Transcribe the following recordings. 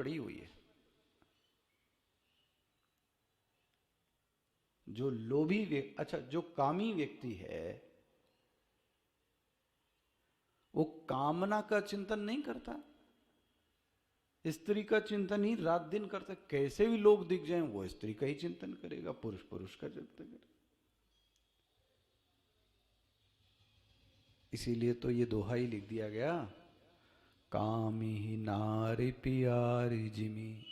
पड़ी हुई है। जो लोभी अच्छा, जो कामी व्यक्ति है वो कामना का चिंतन नहीं करता, स्त्री का चिंतन ही रात दिन करता। कैसे भी लोग दिख जाएं वो स्त्री का ही चिंतन करेगा, पुरुष पुरुष का चिंतन करेगा। इसीलिए तो ये दोहा ही लिख दिया गया, कामी ही नारी प्यारी जिमी,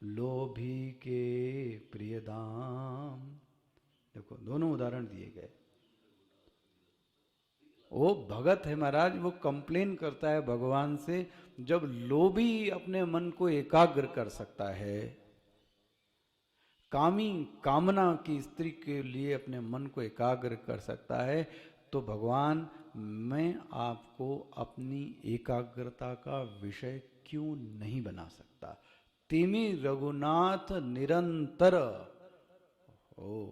लोभी के प्रिय दाम। देखो दोनों उदाहरण दिए गए। वो भगत है महाराज, वो कंप्लेन करता है भगवान से, जब लोभी अपने मन को एकाग्र कर सकता है, कामी कामना की स्त्री के लिए अपने मन को एकाग्र कर सकता है, तो भगवान मैं आपको अपनी एकाग्रता का विषय क्यों नहीं बना सकता। तिमि रघुनाथ निरंतर ओ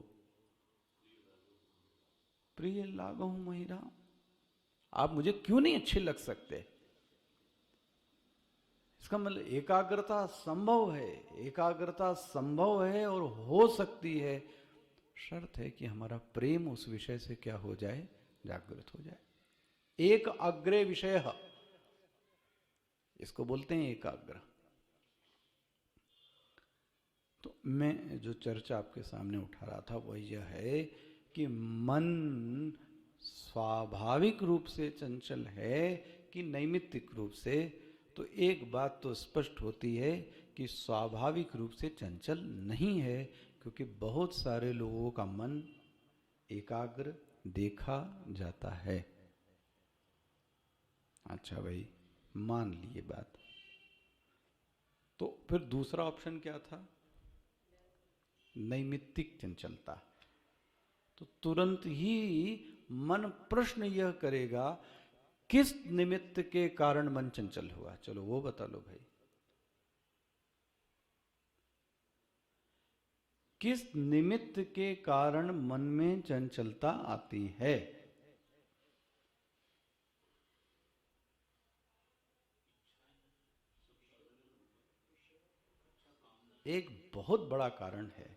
प्रिय लागो महिरा, आप मुझे क्यों नहीं अच्छे लग सकते। इसका मतलब एकाग्रता संभव है, एकाग्रता संभव है और हो सकती है, शर्त है कि हमारा प्रेम उस विषय से क्या हो जाए, जागृत हो जाए। एक अग्रे विषय, इसको बोलते हैं एकाग्र। तो मैं जो चर्चा आपके सामने उठा रहा था वह यह है कि मन स्वाभाविक रूप से चंचल है कि नैमित्तिक रूप से। तो एक बात तो स्पष्ट होती है कि स्वाभाविक रूप से चंचल नहीं है, क्योंकि बहुत सारे लोगों का मन एकाग्र देखा जाता है। अच्छा भाई, मान लिए बात, तो फिर दूसरा ऑप्शन क्या था, नैमित्तिक चंचलता। तो तुरंत ही मन प्रश्न यह करेगा, किस निमित्त के कारण मन चंचल हुआ, चलो वो बता लो भाई। किस निमित्त के कारण मन में चंचलता आती है। एक बहुत बड़ा कारण है,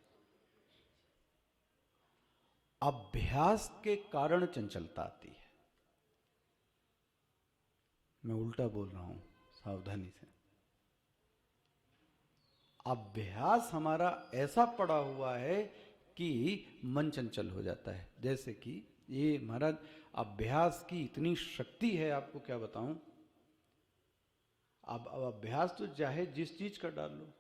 अभ्यास के कारण चंचलता आती है। मैं उल्टा बोल रहा हूं, सावधानी से। अभ्यास हमारा ऐसा पड़ा हुआ है कि मन चंचल हो जाता है। जैसे कि ये महाराज, अभ्यास की इतनी शक्ति है, आपको क्या बताऊं। अब अभ्यास तो चाहे जिस चीज का डाल लो।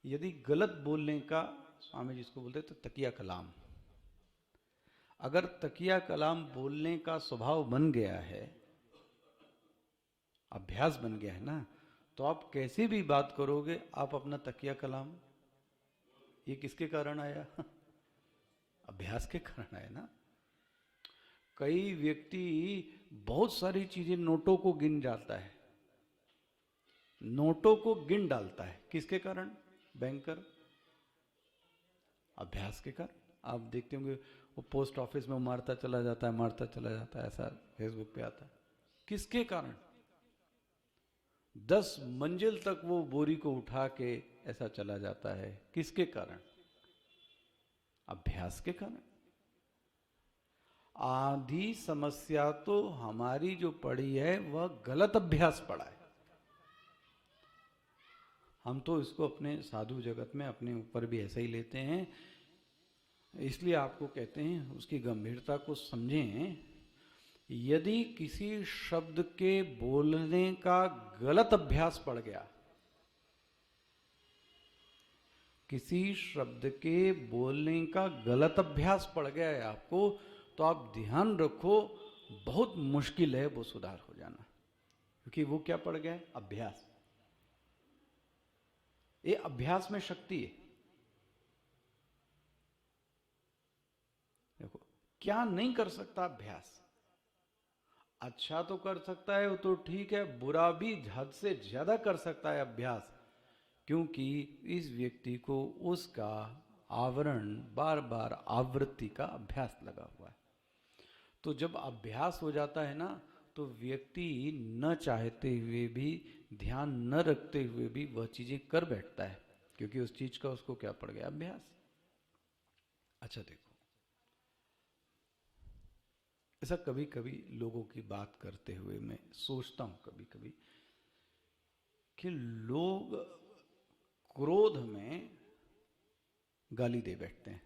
यदि गलत बोलने का, स्वामी जी इसको बोलते तो तकिया कलाम, अगर तकिया कलाम बोलने का स्वभाव बन गया है, अभ्यास बन गया है ना, तो आप कैसे भी बात करोगे, आप अपना तकिया कलाम, ये किसके कारण आया अभ्यास के कारण आया ना। कई व्यक्ति बहुत सारी चीजें नोटों को गिन जाता है, नोटों को गिन डालता है, किसके कारण, बैंकर, अभ्यास के कारण। आप देखते होंगे वो पोस्ट ऑफिस में मारता चला जाता है, मारता चला जाता है, ऐसा फेसबुक पे आता है। किसके कारण, 10 मंजिल तक वो बोरी को उठा के ऐसा चला जाता है, किसके कारण, अभ्यास के कारण। आधी समस्या तो हमारी जो पड़ी है वह गलत अभ्यास पड़ा है। हम तो इसको अपने साधु जगत में अपने ऊपर भी ऐसा ही लेते हैं, इसलिए आपको कहते हैं उसकी गंभीरता को समझें। यदि किसी शब्द के बोलने का गलत अभ्यास पड़ गया, किसी शब्द के बोलने का गलत अभ्यास पड़ गया है आपको, तो आप ध्यान रखो, बहुत मुश्किल है वो सुधार हो जाना, क्योंकि वो क्या पड़ गया है, अभ्यास। ये अभ्यास में शक्ति है। देखो क्या नहीं कर सकता अभ्यास, अच्छा तो कर सकता है वो तो ठीक है, बुरा भी हद से ज्यादा कर सकता है अभ्यास, क्योंकि इस व्यक्ति को उसका आवरण, बार बार आवृत्ति का अभ्यास लगा हुआ है। तो जब अभ्यास हो जाता है ना, तो व्यक्ति न चाहते हुए भी, ध्यान न रखते हुए भी वह चीजें कर बैठता है, क्योंकि उस चीज का उसको क्या पड़ गया? अभ्यास। अच्छा देखो, ऐसा कभी कभी लोगों की बात करते हुए मैं सोचता हूं कभी कभी कि लोग क्रोध में गाली दे बैठते हैं,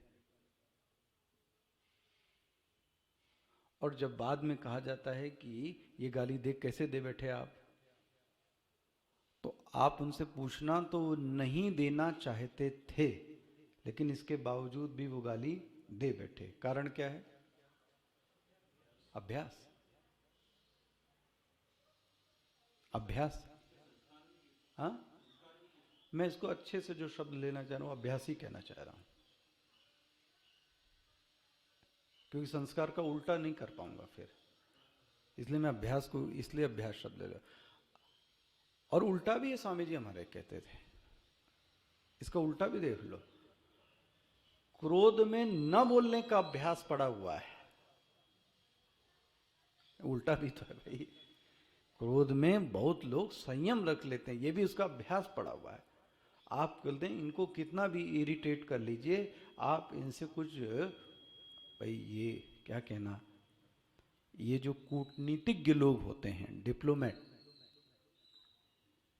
और जब बाद में कहा जाता है कि ये गाली दे कैसे दे बैठे आप, तो आप उनसे पूछना तो वो नहीं देना चाहते थे, लेकिन इसके बावजूद भी वो गाली दे बैठे। कारण क्या है? अभ्यास। अभ्यास। हाँ, मैं इसको अच्छे से जो शब्द लेना चाह रहा हूं, अभ्यास ही कहना चाह रहा हूं, क्योंकि संस्कार का उल्टा नहीं कर पाऊंगा फिर, इसलिए मैं अभ्यास को, इसलिए अभ्यास शब्द ले रहा। और उल्टा भी है, स्वामी जी हमारे कहते थे, इसका उल्टा भी देख लो, क्रोध में न बोलने का अभ्यास पड़ा हुआ है। उल्टा भी तो है भाई, क्रोध में बहुत लोग संयम रख लेते हैं, ये भी उसका अभ्यास पड़ा हुआ है। आप कहते हैं इनको कितना भी इरिटेट कर लीजिए, आप इनसे कुछ, भाई ये क्या कहना, ये जो कूटनीतिज्ञ लोग होते हैं, डिप्लोमेट,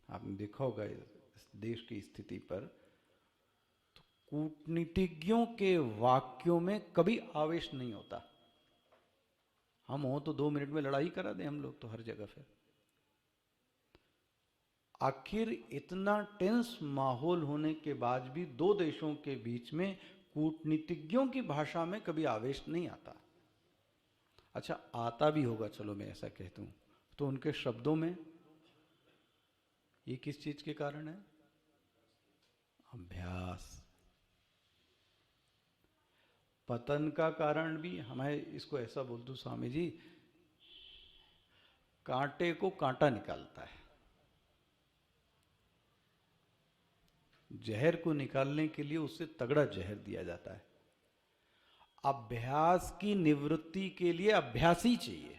आपने देखा होगा इस देश की स्थिति पर, तो कूटनीतिज्ञों के वाक्यों में कभी आवेश नहीं होता। हम हो तो 2 मिनट में लड़ाई करा दें हम लोग तो हर जगह। फिर आखिर इतना टेंस माहौल होने के बाद भी दो देशों के बीच में कूटनीतिज्ञों की भाषा में कभी आवेश नहीं आता। अच्छा, आता भी होगा, चलो मैं ऐसा कहता हूं, तो उनके शब्दों में ये किस चीज के कारण है? अभ्यास। पतन का कारण भी हमें, इसको ऐसा बोल दूं स्वामी जी, कांटे को कांटा निकालता है, जहर को निकालने के लिए उससे तगड़ा जहर दिया जाता है। अभ्यास की निवृत्ति के लिए अभ्यास ही चाहिए,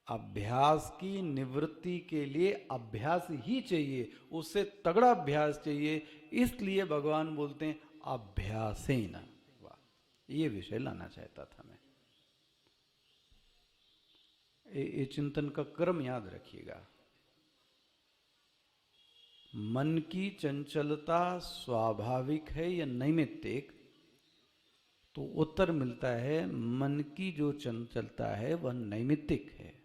अभ्यास की निवृत्ति के लिए अभ्यास ही चाहिए, उससे तगड़ा अभ्यास चाहिए। इसलिए भगवान बोलते हैं अभ्यासेन। वाह, ये विषय लाना चाहता था मैं। ये चिंतन का क्रम याद रखिएगा। मन की चंचलता स्वाभाविक है या नैमित्तिक? तो उत्तर मिलता है मन की जो चंचलता है वह नैमित्तिक है।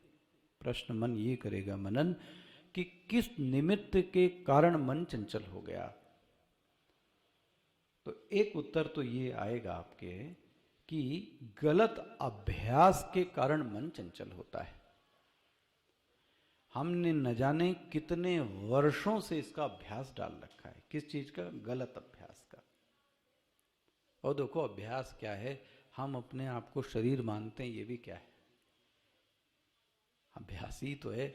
प्रश्न मन ये करेगा मनन कि किस निमित्त के कारण मन चंचल हो गया। तो एक उत्तर तो ये आएगा आपके कि गलत अभ्यास के कारण मन चंचल होता है। हमने न जाने कितने वर्षों से इसका अभ्यास डाल रखा है। किस चीज का? गलत अभ्यास का। और देखो अभ्यास क्या है, हम अपने आप को शरीर मानते हैं, ये भी क्या है? अभ्यास ही तो है।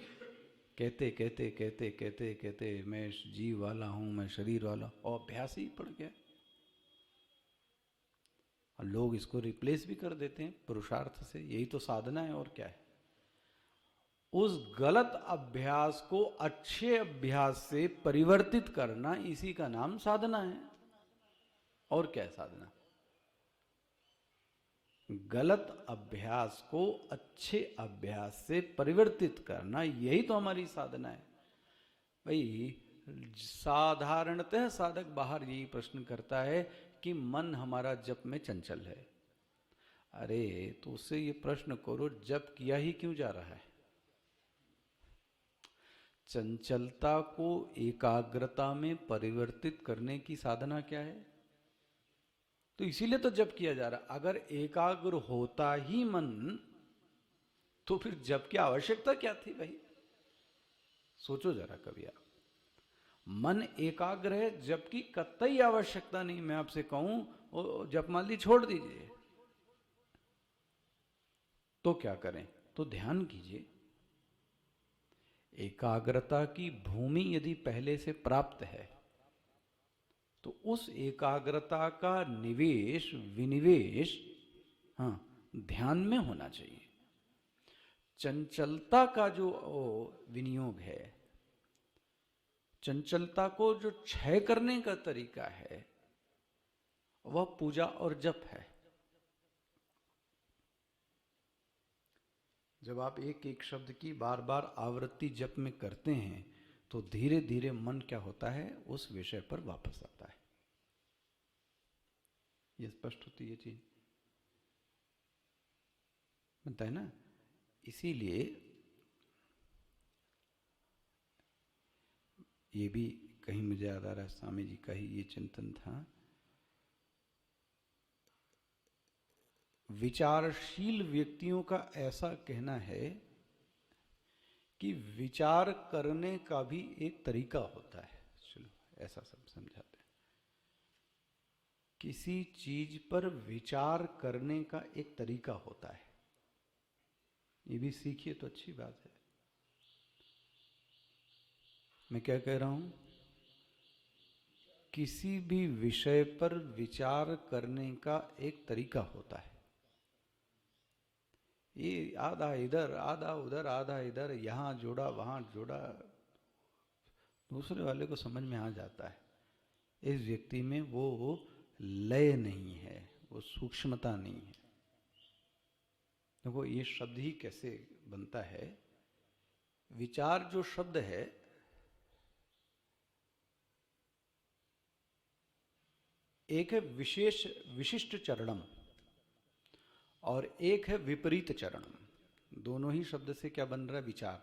कहते कहते कहते कहते कहते मैं जीव वाला हूं, मैं शरीर वाला हूं, और अभ्यास ही पड़ गया। और लोग इसको रिप्लेस भी कर देते हैं पुरुषार्थ से। यही तो साधना है, और क्या है? उस गलत अभ्यास को अच्छे अभ्यास से परिवर्तित करना, इसी का नाम साधना है। और क्या है साधना? गलत अभ्यास को अच्छे अभ्यास से परिवर्तित करना, यही तो हमारी साधना है। भाई साधारणतः साधक बाहर यही प्रश्न करता है कि मन हमारा जप में चंचल है। अरे तो उससे ये प्रश्न करो, जप किया ही क्यों जा रहा है? चंचलता को एकाग्रता में परिवर्तित करने की साधना क्या है? तो इसीलिए तो जप किया जा रहा। अगर एकाग्र होता ही मन, तो फिर जप की आवश्यकता क्या थी भाई? सोचो जरा कभी आप। मन एकाग्र है, जप की कतई आवश्यकता नहीं। मैं आपसे कहूं जपमाली छोड़ दीजिए, तो क्या करें? तो ध्यान कीजिए। एकाग्रता की भूमि यदि पहले से प्राप्त है, तो उस एकाग्रता का निवेश विनिवेश, हाँ, ध्यान में होना चाहिए। चंचलता का जो विनियोग है, चंचलता को जो क्षय करने का तरीका है, वह पूजा और जप है। जब आप एक एक शब्द की बार बार आवृत्ति जप में करते हैं तो धीरे धीरे मन क्या होता है, उस विषय पर वापस आता है। ये स्पष्ट होती है चीज, बनता है ना। इसीलिए ये भी कहीं मुझे याद आ रहा है, स्वामी जी का ही ये चिंतन था, विचारशील व्यक्तियों का ऐसा कहना है कि विचार करने का भी एक तरीका होता है। चलो ऐसा सब समझाते हैं, किसी चीज पर विचार करने का एक तरीका होता है। ये भी सीखिए तो अच्छी बात है। मैं क्या कह रहा हूं, किसी भी विषय पर विचार करने का एक तरीका होता है। ये आधा इधर आधा उधर आधा इधर, यहां जोड़ा वहां जोड़ा, दूसरे वाले को समझ में आ जाता है। इस व्यक्ति में वो लय नहीं है, वो सूक्ष्मता नहीं है। देखो ये शब्द ही कैसे बनता है। विचार जो शब्द है, एक है विशेष विशिष्ट चरणम और एक है विपरीत चरणम। दोनों ही शब्द से क्या बन रहा है, विचार।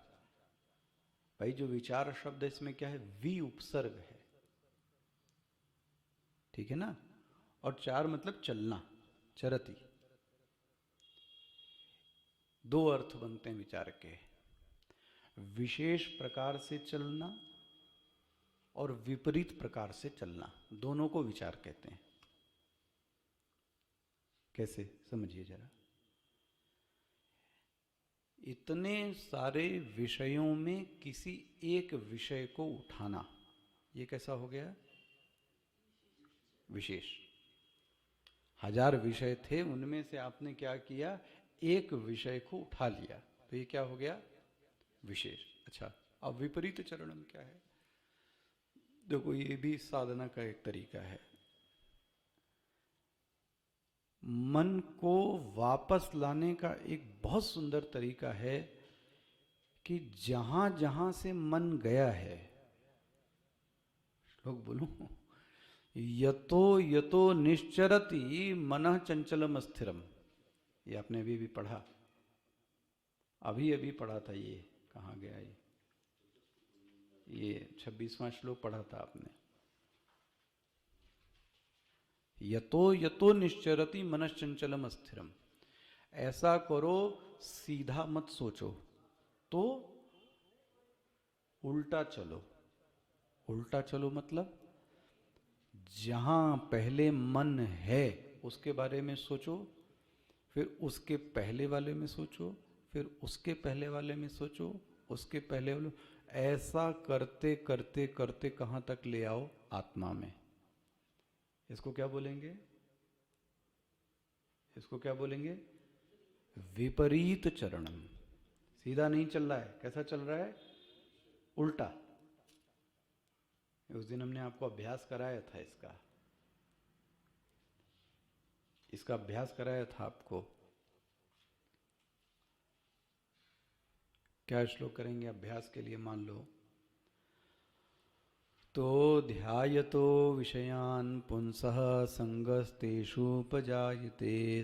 भाई जो विचार शब्द है इसमें क्या है, वि उपसर्ग है, ठीक है ना। और चार मतलब चलना, चरती। दो अर्थ बनते हैं विचार के, विशेष प्रकार से चलना और विपरीत प्रकार से चलना, दोनों को विचार कहते हैं। कैसे, समझिए जरा। इतने सारे विषयों में किसी एक विषय को उठाना, ये कैसा हो गया, विशेष। 1000 विषय थे, उनमें से आपने क्या किया, एक विषय को उठा लिया, तो ये क्या हो गया, विशेष। अच्छा, अब विपरीत चरणम क्या है। देखो ये भी साधना का एक तरीका है। मन को वापस लाने का एक बहुत सुंदर तरीका है कि जहां जहां से मन गया है, श्लोक बोलूं, यतो यतो निश्चरति मनः चंचलम स्थिरम। ये आपने अभी भी पढ़ा, अभी अभी पढ़ा था। ये कहाँ गया, ये 26वां श्लोक पढ़ा था आपने। यतो यतो निश्चरति मनश्चंचलम स्थिरम। ऐसा करो, सीधा मत सोचो, तो उल्टा चलो। उल्टा चलो मतलब जहां पहले मन है उसके बारे में सोचो, फिर उसके पहले वाले में सोचो, फिर उसके पहले वाले में सोचो, उसके पहले वाले। ऐसा करते करते करते कहां तक ले आओ, आत्मा में। इसको क्या बोलेंगे, इसको क्या बोलेंगे, विपरीत चरणम। सीधा नहीं चल रहा है, कैसा चल रहा है, उल्टा। उस दिन हमने आपको अभ्यास कराया था, इसका अभ्यास कराया था आपको। क्या श्लोक करेंगे अभ्यास के लिए, मान लो तो ध्यायतो विषयान् पुंसः संगस्तेषुपजायते,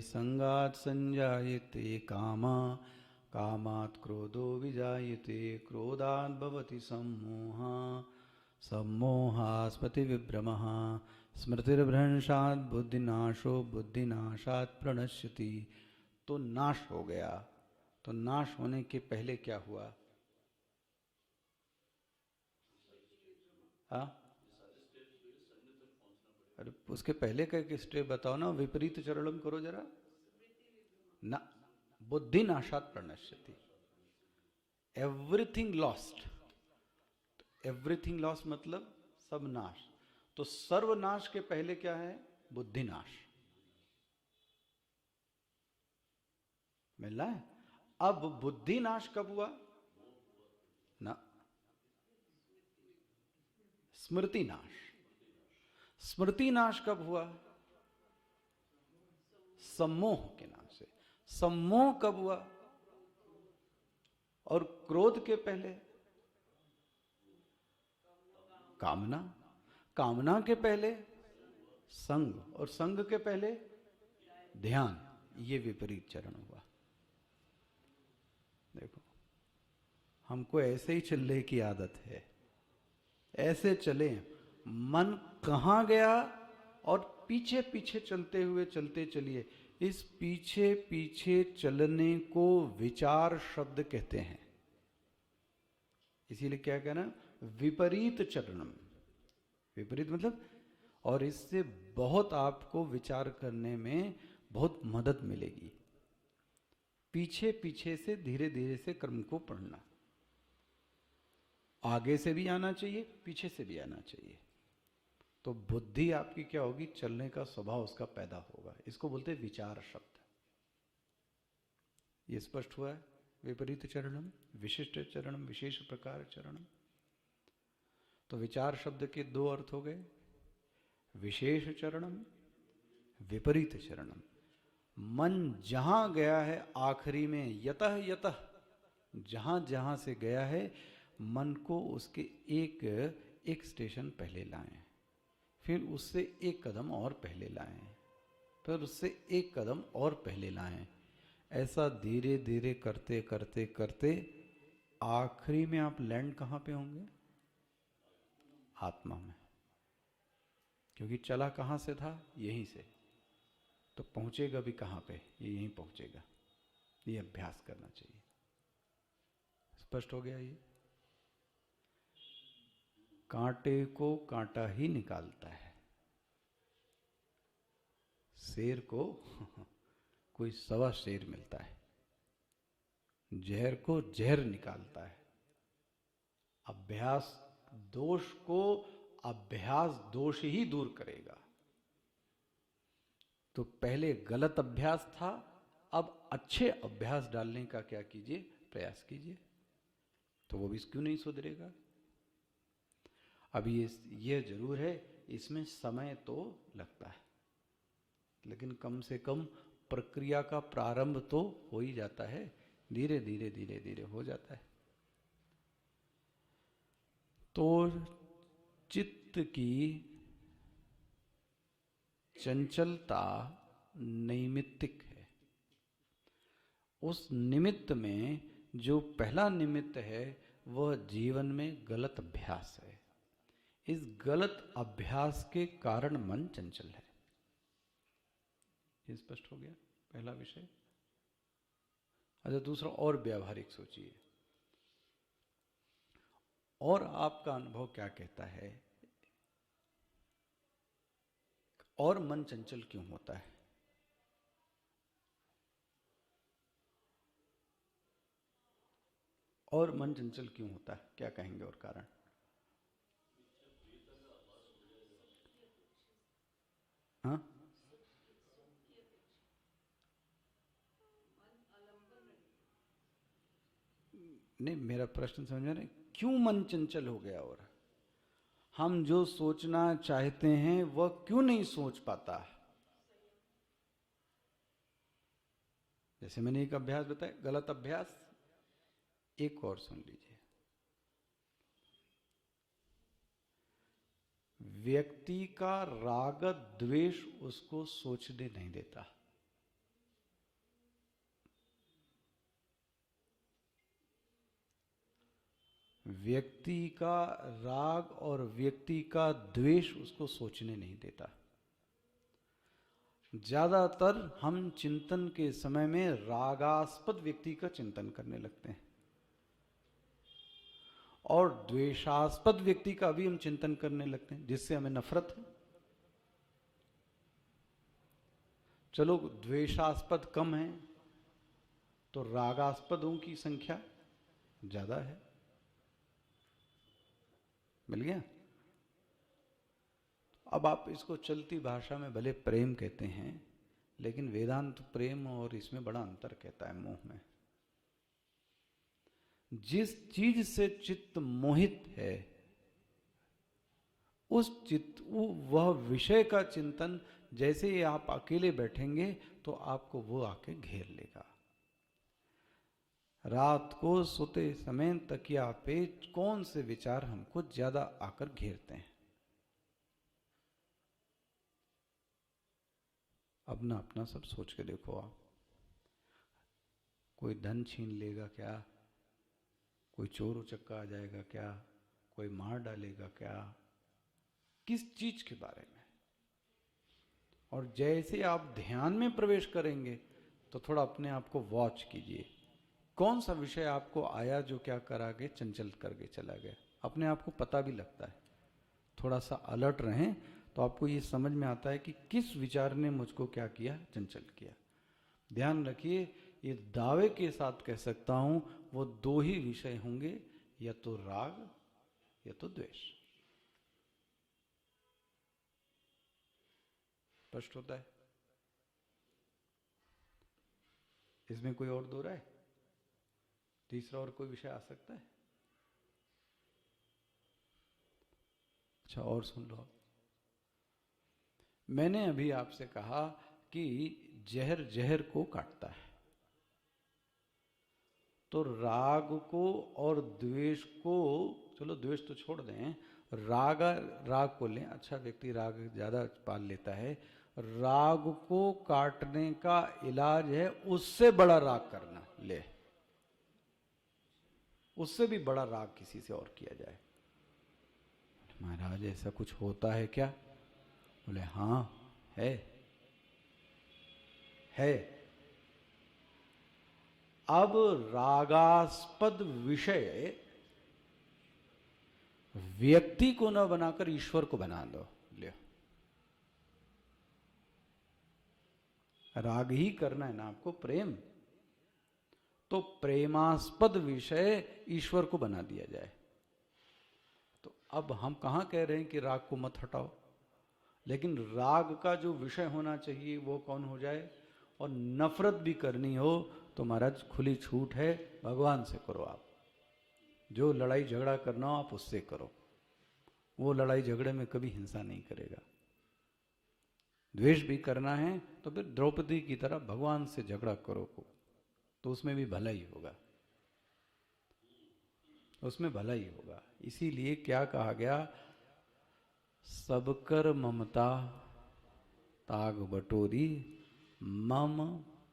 संगात् संजायते कामा, कामात् क्रोधो विजायते, क्रोधात् भवति सम्मोहः, सम्मोहात् स्मृतिविभ्रमः, स्मृतिर्भ्रंशात् बुद्धिनाशो, बुद्धिनाशात् प्रणश्यति। तो नाश हो गया। तो नाश होने के पहले क्या हुआ, हाँ, अरे उसके पहले का एक स्टेप बताओ ना, विपरीत चरणम करो जरा ना। बुद्धि नाशात प्रणश्यति, एवरीथिंग लॉस्ट। एवरीथिंग लॉस्ट मतलब सब नाश। तो सर्वनाश के पहले क्या है, बुद्धि नाश। मिल रहा है। अब बुद्धि नाश कब हुआ ना? स्मृति नाश। स्मृति नाश कब हुआ? सम्मोह के नाम से। सम्मोह कब हुआ? और क्रोध के पहले कामना, कामना के पहले संग, और संग के पहले ध्यान। ये विपरीत चरण हुआ। देखो, हमको ऐसे ही चलने की आदत है, ऐसे चले, मन कहाँ गया और पीछे पीछे चलते हुए चलते चलिए। इस पीछे पीछे चलने को विचार शब्द कहते हैं। इसीलिए क्या कहना, विपरीत चरणम। विपरीत मतलब, और इससे बहुत आपको विचार करने में बहुत मदद मिलेगी। पीछे पीछे से धीरे धीरे से क्रम को पढ़ना। आगे से भी आना चाहिए, पीछे से भी आना चाहिए। तो बुद्धि आपकी क्या होगी, चलने का स्वभाव उसका पैदा होगा। इसको बोलते हैं विचार शब्द। ये स्पष्ट हुआ है। विपरीत चरणम, विशिष्ट चरणम, विशेष प्रकार चरणम। तो विचार शब्द के दो अर्थ हो गए, विशेष चरणम, विपरीत चरणम। मन जहां गया है आखिरी में, यतः यतः, जहां जहां से गया है, मन को उसके एक एक स्टेशन पहले लाएं, फिर उससे एक कदम और पहले लाएं, फिर उससे एक कदम और पहले लाएं। ऐसा धीरे धीरे करते करते करते आखिरी में आप लैंड कहाँ पे होंगे? आत्मा में। क्योंकि चला कहाँ से था? यहीं से। तो पहुंचेगा भी कहाँ पे? ये यहीं पहुंचेगा। ये अभ्यास करना चाहिए। स्पष्ट हो गया? ये कांटे को कांटा ही निकालता है, शेर को कोई सवा शेर मिलता है, जहर को जहर निकालता है। अभ्यास दोष को अभ्यास दोष ही दूर करेगा। तो पहले गलत अभ्यास था, अब अच्छे अभ्यास डालने का क्या कीजिए, प्रयास कीजिए। तो वो भी क्यों नहीं सुधरेगा? अभी ये जरूर है, इसमें समय तो लगता है, लेकिन कम से कम प्रक्रिया का प्रारंभ तो हो ही जाता है। धीरे धीरे धीरे धीरे हो जाता है। तो चित्त की चंचलता नैमित्तिक है। उस निमित्त में जो पहला निमित्त है वह जीवन में गलत अभ्यास है। इस गलत अभ्यास के कारण मन चंचल है। ये स्पष्ट हो गया पहला विषय। अच्छा, दूसरा और व्यावहारिक सोचिए, और आपका अनुभव क्या कहता है, और मन चंचल क्यों होता है? और मन चंचल क्यों होता है, क्या कहेंगे और कारण? हाँ, नहीं, मेरा प्रश्न समझ रहे, क्यों मन चंचल हो गया? और हम जो सोचना चाहते हैं वह क्यों नहीं सोच पाता? जैसे मैंने एक अभ्यास बताया, गलत अभ्यास। एक और सुन लीजिए। व्यक्ति का राग द्वेष उसको सोचने नहीं देता। व्यक्ति का राग और व्यक्ति का द्वेष उसको सोचने नहीं देता। ज्यादातर हम चिंतन के समय में रागास्पद व्यक्ति का चिंतन करने लगते हैं, और द्वेषास्पद व्यक्ति का भी हम चिंतन करने लगते हैं, जिससे हमें नफरत है। चलो, द्वेषास्पद कम है तो रागास्पदों की संख्या ज्यादा है। मिल गया? अब आप इसको चलती भाषा में भले प्रेम कहते हैं, लेकिन वेदांत प्रेम और इसमें बड़ा अंतर कहता है, मोह में। जिस चीज से चित्त मोहित है, उस चित्त वह विषय का चिंतन जैसे ही आप अकेले बैठेंगे तो आपको वो आके घेर लेगा। रात को सोते समय तकिया पे कौन से विचार हमको ज्यादा आकर घेरते हैं? अपना अपना सब सोच के देखो आप। कोई धन छीन लेगा क्या? कोई चोर उचक्का आ जाएगा क्या? कोई मार डालेगा क्या? किस चीज के बारे में? और जैसे आप ध्यान में प्रवेश करेंगे तो थोड़ा अपने आप को वॉच कीजिए, कौन सा विषय आपको आया जो क्या करा के चंचल करके चला गया। अपने आप को पता भी लगता है। थोड़ा सा अलर्ट रहें तो आपको ये समझ में आता है कि किस विचार ने मुझको क्या किया, चंचल किया। ध्यान रखिए, ये दावे के साथ कह सकता हूं, वो दो ही विषय होंगे, या तो राग या तो द्वेष। स्पष्ट होता है? इसमें कोई और दो राय? तीसरा और कोई विषय आ सकता है? अच्छा, और सुन लो। मैंने अभी आपसे कहा कि जहर जहर को काटता है, तो राग को और द्वेष को, चलो द्वेष तो छोड़ दें, राग को लें। अच्छा व्यक्ति राग ज्यादा पाल लेता है, राग को काटने का इलाज है उससे बड़ा राग करना। ले, उससे भी बड़ा राग किसी से और किया जाए। महाराज ऐसा कुछ होता है क्या? बोले हाँ है। अब रागास्पद विषय व्यक्ति को न बनाकर ईश्वर को बना दो। ले, राग ही करना है ना आपको, प्रेम, तो प्रेमास्पद विषय ईश्वर को बना दिया जाए। तो अब हम कहां कह रहे हैं कि राग को मत हटाओ, लेकिन राग का जो विषय होना चाहिए वो कौन हो जाए। और नफरत भी करनी हो तो महाराज खुली छूट है, भगवान से करो। आप जो लड़ाई झगड़ा करना हो आप उससे करो, वो लड़ाई झगड़े में कभी हिंसा नहीं करेगा। द्वेष भी करना है तो फिर द्रौपदी की तरह भगवान से झगड़ा करो, तो उसमें भी भला ही होगा, उसमें भला ही होगा। इसीलिए क्या कहा गया, सबकर ममता ताग बटोरी, मम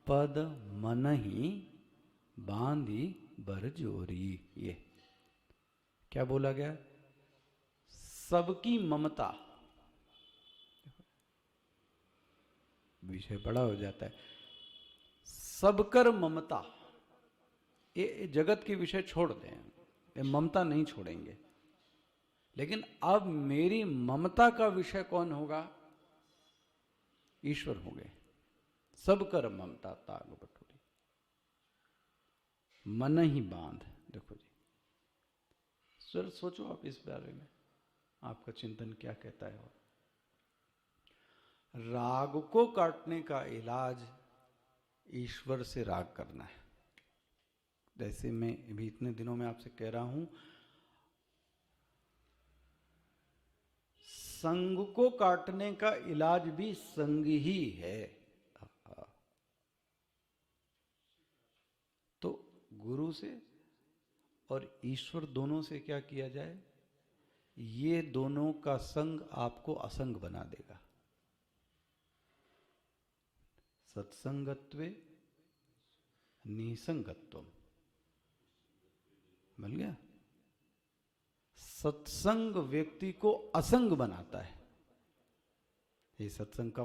पद मन ही बांधी बरजोरी। ये क्या बोला गया? सबकी ममता, विषय बड़ा हो जाता है। सबकर ममता, ये जगत के विषय छोड़ दें, ये ममता नहीं छोड़ेंगे। लेकिन अब मेरी ममता का विषय कौन होगा? ईश्वर हो गए। सबकर ममता ताग बटोरी, मन ही बांध। देखो जी, सर सोचो आप इस बारे में, आपका चिंतन क्या कहता है। और राग को काटने का इलाज ईश्वर से राग करना है। जैसे मैं अभी इतने दिनों में आपसे कह रहा हूं, संग को काटने का इलाज भी संग ही है। तो गुरु से और ईश्वर दोनों से क्या किया जाए? ये दोनों का संग आपको असंग बना देगा। सत्संगत्वे निसंगत्वम, मिल गया। सत्संग व्यक्ति को असंग बनाता है। ये सत्संग का